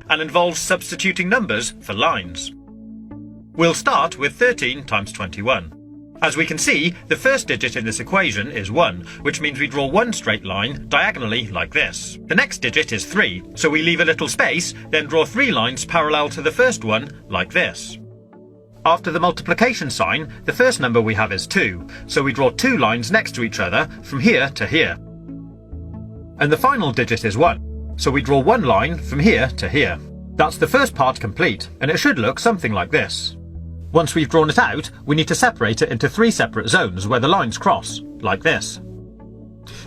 and involves substituting numbers for lines. We'll start with 13 times 21. As we can see, the first digit in this equation is 1, which means we draw one straight line diagonally like this. The next digit is 3, so we leave a little space, then draw 3 lines parallel to the first one like this. After the multiplication sign, the first number we have is 2, so we draw 2 lines next to each other from here to here. And the final digit is 1, so we draw 1 line from here to here. That's the first part complete, and it should look something like this. Once we've drawn it out, we need to separate it into 3 separate zones where the lines cross, like this.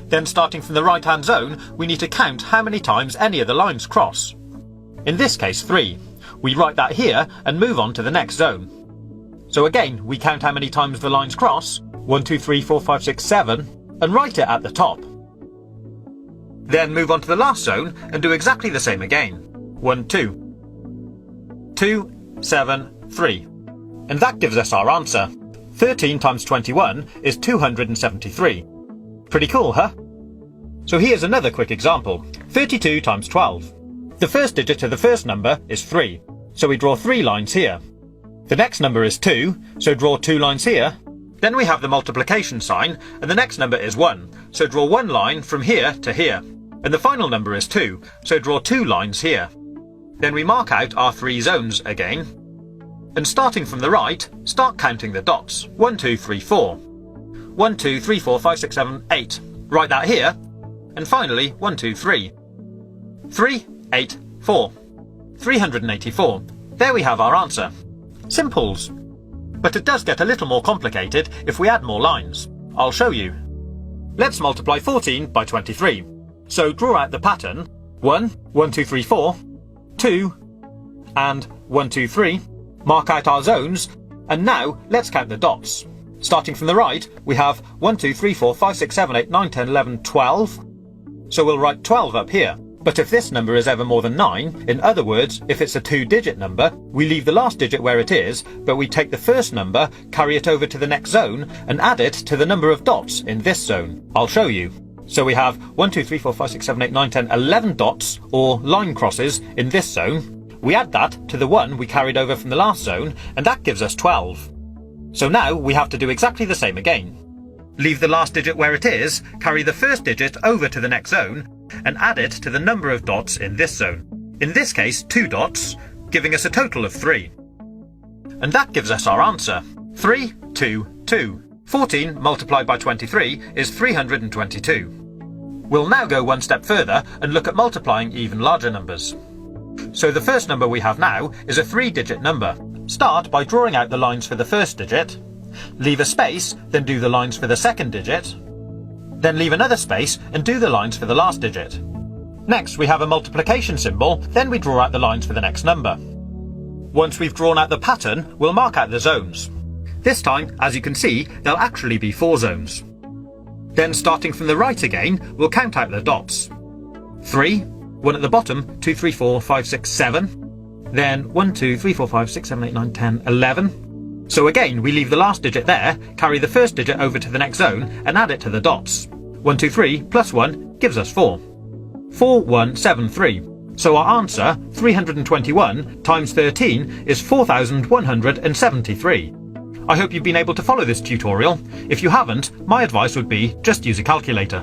Then starting from the right-hand zone, we need to count how many times any of the lines cross. In this case 3. We write that here and move on to the next zone. So again, we count how many times the lines cross, 1, 2, 3, 4, 5, 6, 7, and write it at the top. Then move on to the last zone and do exactly the same again. 1, 2. 2, 7, 3. And that gives us our answer. 13 times 21 is 273. Pretty cool, huh? So here's another quick example. 32 times 12. The first digit of the first number is 3, so we draw 3 lines here. The next number is 2, so draw 2 lines here. Then we have the multiplication sign, and the next number is 1, so draw 1 line from here to here. And the final number is 2, so draw 2 lines here. Then we mark out our 3 zones again. And starting from the right, start counting the dots. 1, 2, 3, 4. 1, 2, 3, 4, 5, 6, 7, 8. Write that here. And finally, 1, 2, 3. 3, 8, 4. 384. There we have our answer. Simples. But it does get a little more complicated if we add more lines. I'll show you. Let's multiply 14 by 23. So draw out the pattern. 1, 1, 2, 3, 4. 2, and 1, 2, 3. Mark out our zones, and now let's count the dots. Starting from the right, we have 1, 2, 3, 4, 5, 6, 7, 8, 9, 10, 11, 12. So we'll write 12 up here. But if this number is ever more than 9, in other words, if it's a 2-digit number, we leave the last digit where it is, but we take the first number, carry it over to the next zone, and add it to the number of dots in this zone. I'll show you. So we have 1, 2, 3, 4, 5, 6, 7, 8, 9, 10, 11 dots, or line crosses, in this zone. We add that to the 1 we carried over from the last zone, and that gives us 12. So now we have to do exactly the same again. Leave the last digit where it is, carry the first digit over to the next zone, and add it to the number of dots in this zone. In this case, 2 dots, giving us a total of 3. And that gives us our answer. 3, 2, 2. 14 multiplied by 23 is 322. We'll now go one step further and look at multiplying even larger numbers. So the first number we have now is a 3-digit number. Start by drawing out the lines for the first digit, leave a space, then do the lines for the second digit, then leave another space and do the lines for the last digit. Next we have a multiplication symbol, then we draw out the lines for the next number. Once we've drawn out the pattern, we'll mark out the zones. This time, as you can see, there'll actually be 4 zones. Then starting from the right again, we'll count out the dots. 3, 1 at the bottom, 2, 3, 4, 5, 6, 7. Then 1, 2, 3, 4, 5, 6, 7, 8, 9, 10, 11. So again, we leave the last digit there, carry the first digit over to the next zone, and add it to the dots. 1, 2, 3 plus 1 gives us 4. 4, 1, 7, 3. So our answer, 321 times 13, is 4,173. I hope you've been able to follow this tutorial. If you haven't, my advice would be just use a calculator.